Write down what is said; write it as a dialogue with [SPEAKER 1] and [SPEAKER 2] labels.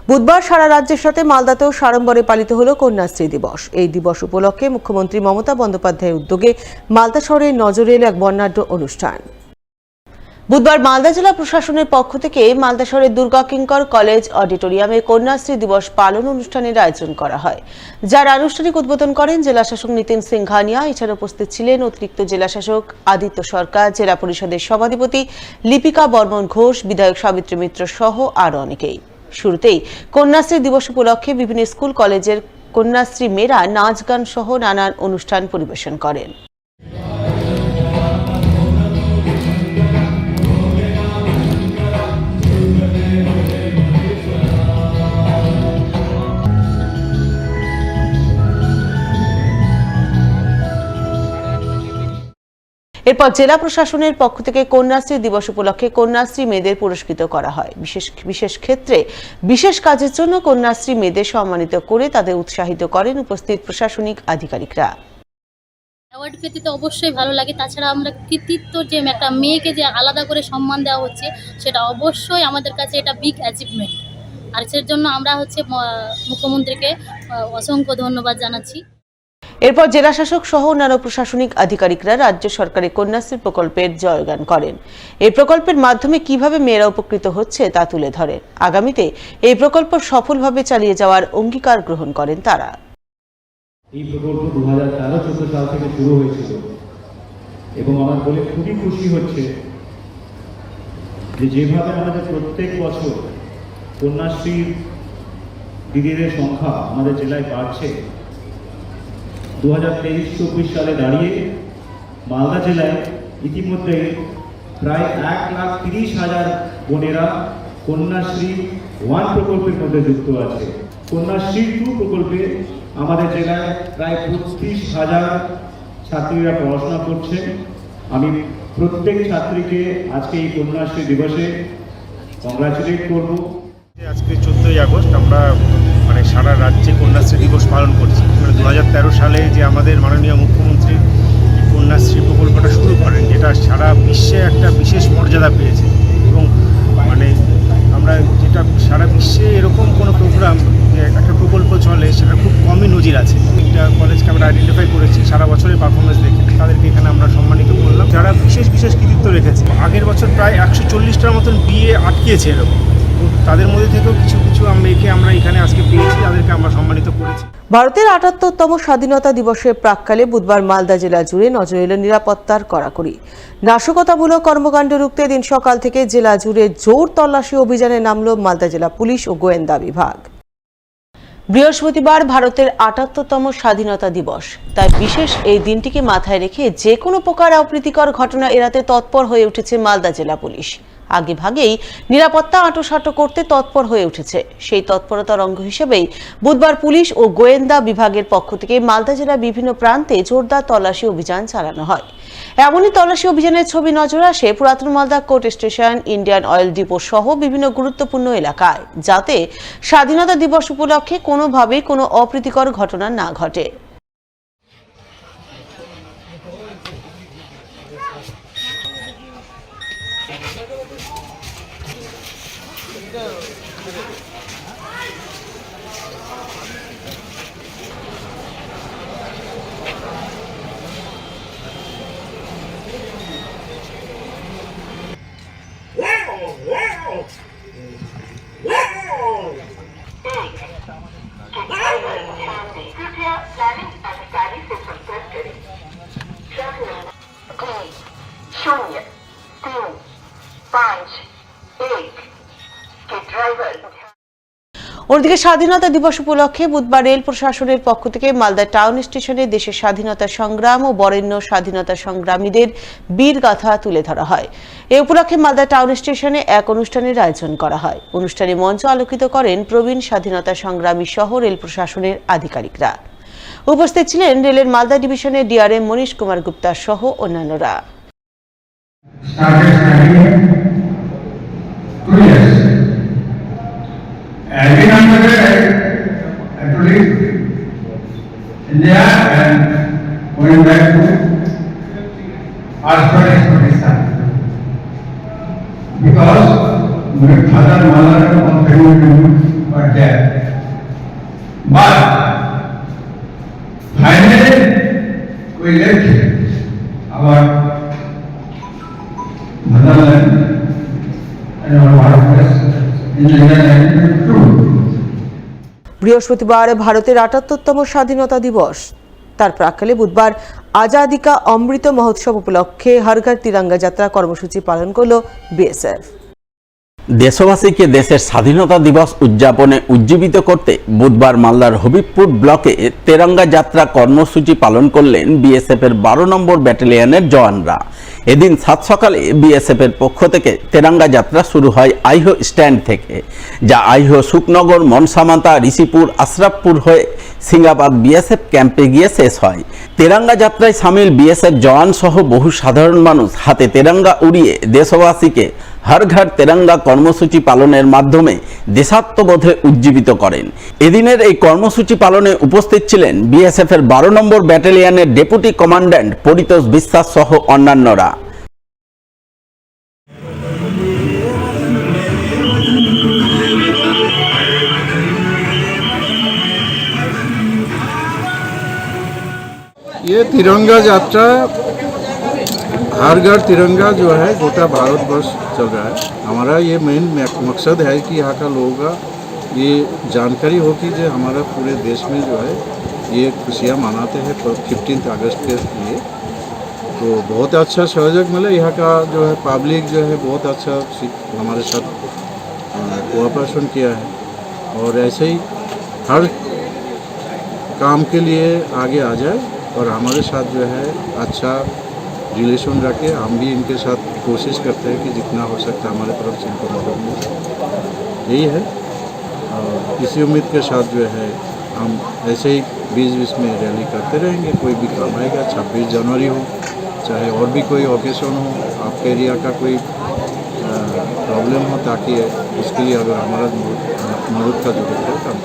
[SPEAKER 1] বুধবার সারা রাজ্যের সাথে মালদাতেও সাড়ম্বরে পালিত হলো কন্যাশ্রী দিবস। এই দিবস উপলক্ষে মুখ্যমন্ত্রী মমতা বন্দ্যোপাধ্যায়ের উদ্যোগে মালদা শহরে নজরে এলো এক বর্ণাঢ্য অনুষ্ঠান। বুধবার মালদা জেলা প্রশাসনের পক্ষ থেকে মালদা শহরের দুর্গা কিঙ্কর কলেজ অডিটোরিয়ামে কন্যাশ্রী দিবস পালন অনুষ্ঠানের আয়োজন করা হয়, যার আনুষ্ঠানিক উদ্বোধন করেন জেলাশাসক নিতিন সিংঘানিয়া। এছাড়া উপস্থিত ছিলেন অতিরিক্ত জেলাশাসক আদিত্য সরকার, জেলা পরিষদের সভাধিপতি লিপিকা বর্মন ঘোষ, বিধায়ক সাবিত্রী মিত্র সহ আরও অনেকেই। শুরুতেই কন্যাশ্রী দিবস উপলক্ষে বিভিন্ন স্কুল কলেজের কন্যাশ্রী মেয়েরা নাচ গান সহ নানান অনুষ্ঠান পরিবেশন করেন। এরপর জেলা প্রশাসনের পক্ষ থেকে কন্যাশ্রী দিবস উপলক্ষে কন্যাশ্রী মেয়েদের পুরস্কৃত করা হয়। বিশেষ ক্ষেত্রে বিশেষ কাজের জন্য কন্যাশ্রী মেয়েদের সম্মানিত করে তাদের উৎসাহিত করেন উপস্থিত প্রশাসনিক আধিকারিকরা।
[SPEAKER 2] অ্যাওয়ার্ড পেতে তো অবশ্যই ভালো লাগে, তাছাড়া আমরা কৃতিত্ব যে একটা মেয়েকে যে আলাদা করে সম্মান দেওয়া হচ্ছে সেটা অবশ্যই আমাদের কাছে এটা বিগ অ্যাচিভমেন্ট। আর সের জন্য আমরা মুখ্যমন্ত্রীকে অসংখ্য ধন্যবাদ জানাচ্ছি।
[SPEAKER 1] এরপর জেলাশাসক সহ অন্যান্য প্রশাসনিক আধিকারিকরা রাজ্য সরকারের কন্যাশ্রী প্রকল্পের জয়গান করেন। এই প্রকল্পের মাধ্যমে কিভাবে মেয়েরা উপকৃত হচ্ছে তা তুলে ধরেন। আগামীতে এই প্রকল্প সফলভাবে চালিয়ে যাওয়ার অঙ্গীকার গ্রহণ করেন তারা।
[SPEAKER 3] এই প্রকল্প 2013-14 সাল থেকে শুরু হয়েছিল এবং আমার বলে খুবই খুশি হচ্ছে যে যেভাবে আমাদের প্রত্যেক বছর কন্যাশ্রী দিদিদের সংখ্যা আমাদের জেলায় বাড়ছে, 2023-24 সালে দাঁড়িয়ে মালদা জেলায় ইতিমধ্যে প্রায় 1,30,000 বোনেরা কন্যাশ্রী 1 প্রকল্পের মধ্যে যুক্ত আছে। কন্যাশ্রী 2 প্রকল্পে আমাদের জেলায় প্রায় 35,000 ছাত্রীরা পড়াশোনা করছে। আমি প্রত্যেক ছাত্রীকে আজকে এই কন্যাশ্রী দিবসে কংগ্রাচুলেট করব।
[SPEAKER 4] আজকে 14ই আগস্ট আমরা সারা রাজ্যে কন্যাশ্রী দিবস পালন করছি। 2013 সালে যে আমাদের মাননীয় মুখ্যমন্ত্রী কন্যাশ্রী প্রকল্পটা শুরু করেন, যেটা সারা বিশ্বে একটা বিশেষ মর্যাদা পেয়েছে এবং আমরা যেটা সারা বিশ্বে এরকম কোনো প্রোগ্রাম যে একটা প্রকল্প চলে সেটা খুব কমই নজির আছে। একটা কলেজকে আমরা আইডেন্টিফাই করেছি, সারা বছরের পারফরমেন্স দেখে তাদেরকে এখানে আমরা সম্মানিত করলাম, যারা বিশেষ কৃতিত্ব রেখেছে। আগের বছর প্রায় 140টার মতন বিয়ে আটকিয়েছে এরকম, তাদের মধ্যে থেকেও কিছু মেয়েকে আমরা এখানে আজকে পেয়েছি, তাদেরকে আমরা সম্মানিত করেছি।
[SPEAKER 1] ভারতের 78তম স্বাধীনতা দিবসের প্রাক্কালে বুধবার মালদা জেলা জুড়ে নজর এলো নিরাপত্তার কড়াকড়ি। নাশকতামূলক কর্মকাণ্ড রুখতে দিন সকাল থেকে জেলা জুড়ে জোর তল্লাশি অভিযানে নামল মালদা জেলা পুলিশ ও গোয়েন্দা বিভাগ। বৃহস্পতিবার ভারতের 78তম স্বাধীনতা দিবস, তাই বিশেষ এই দিনটিকে মাথায় রেখে যে কোনো প্রকার অপ্রীতিকর ঘটনা এড়াতে তৎপর হয়ে উঠেছে মালদা জেলা পুলিশ। আগে ভাগেই নিরাপত্তা আঁটোসাঁটো করতে তৎপর হয়ে উঠেছে। সেই তৎপরতার অঙ্গ হিসেবেই বুধবার পুলিশ ও গোয়েন্দা বিভাগের পক্ষ থেকে মালদা জেলার বিভিন্ন প্রান্তে জোরদার তল্লাশি অভিযান চালানো হয়। এমনই তল্লাশি অভিযানের ছবি নজরে আসে পুরাতন Malda court station, Indian oil depot সহ বিভিন্ন গুরুত্বপূর্ণ এলাকায়, যাতে স্বাধীনতা দিবস উপলক্ষে কোনোভাবেই কোনো অপ্রীতিকর ঘটনা না ঘটে। অন্যদিকে স্বাধীনতা দিবস উপলক্ষে বুধবার রেল প্রশাসনের পক্ষ থেকে মালদা টাউন স্টেশনে দেশের স্বাধীনতা সংগ্রাম ও বরেণ্য স্বাধীনতা সংগ্রামীদের বীরগাথা তুলে ধরা হয়। এ উপলক্ষে মালদা টাউন স্টেশনে এক অনুষ্ঠানের আয়োজন করা হয়। অনুষ্ঠানে মঞ্চ আলোকিত করেন প্রবীণ স্বাধীনতা সংগ্রামী সহ রেল প্রশাসনের আধিকারিকরা। উপস্থিত ছিলেন রেলের মালদা ডিভিশনের ডিআরএম মনীশ কুমার গুপ্তা সহ অন্যান্যরা।
[SPEAKER 5] I've been underway to leave India and going back to Afghanistan because my father and mother and all family members were there.
[SPEAKER 1] বৃহস্পতিবার ভারতের ৭৮তম স্বাধীনতা দিবস। তার প্রাক্কালে বুধবার আজাদি কা অমৃত মহোৎসব উপলক্ষে হর ঘর তিরঙ্গা যাত্রা কর্মসূচি পালন করল বিএসএফ।
[SPEAKER 6] দেশবাসীকে দেশের স্বাধীনতা দিবস উদযাপনে উজ্জীবিত করতে বুধবার মালদার হবিবপুর ব্লকে তেরঙ্গা যাত্রা কর্মসূচি পালন করলেন বিএসএফের ১২ নম্বর ব্যাটালিয়নের জওয়ানরা। এদিন সাত সকালে বিএসএফের পক্ষ থেকে তেরঙ্গা যাত্রা শুরু হয় আইহো স্ট্যান্ড থেকে, যা আইহো সুকনগর, মনসামাতা, ঋষিপুর, আশরাফপুর হয়ে সিঙ্গাবাদ বিএসএফ ক্যাম্পে গিয়ে শেষ হয়। তেরঙ্গা যাত্রায় সামিল বিএসএফ জওয়ান সহ বহু সাধারণ মানুষ হাতে তেরঙ্গা উড়িয়ে দেশবাসীকে হর ঘর তেরঙ্গা কর্মসূচি পালনের মাধ্যমে দেশাত্মবোধে উজ্জীবিত করেন। এদিনের এই কর্মসূচি পালনে উপস্থিত ছিলেন বিএসএফের ১২ নম্বর ব্যাটালিয়নের ডেপুটি কমান্ড্যান্ট পরিতোষ বিশ্বাস সহ অন্যান্যরা।
[SPEAKER 7] ये तिरंगा यात्रा हर घर तिरंगा जो है गोटा भारतवर्ष चल रहा है। हमारा ये मेन मकसद है कि यहाँ का लोगों का ये जानकारी हो कि जो हमारा पूरे देश में जो है ये खुशियाँ मनाते हैं 15 अगस्त के लिए। तो बहुत अच्छा सहयोग मिला, यहाँ का जो है पब्लिक जो है बहुत अच्छा हमारे साथ कोऑपरेशन किया है और ऐसे ही हर काम के लिए आगे आ जाए और हमारे साथ जो है अच्छा रिलेशन रखे। हम भी इनके साथ कोशिश करते हैं कि जितना हो सकता है हमारे तरफ से इनको मदद मिले, यही है। और इसी उम्मीद के साथ जो है हम ऐसे ही बीच में रैली करते रहेंगे। कोई भी काम आएगा, 26 जनवरी हो चाहे और भी कोई ओकेशन हो, आपके एरिया का कोई प्रॉब्लम हो, ताकि उसके लिए अगर हमारा मदद का जरूरत है तो हम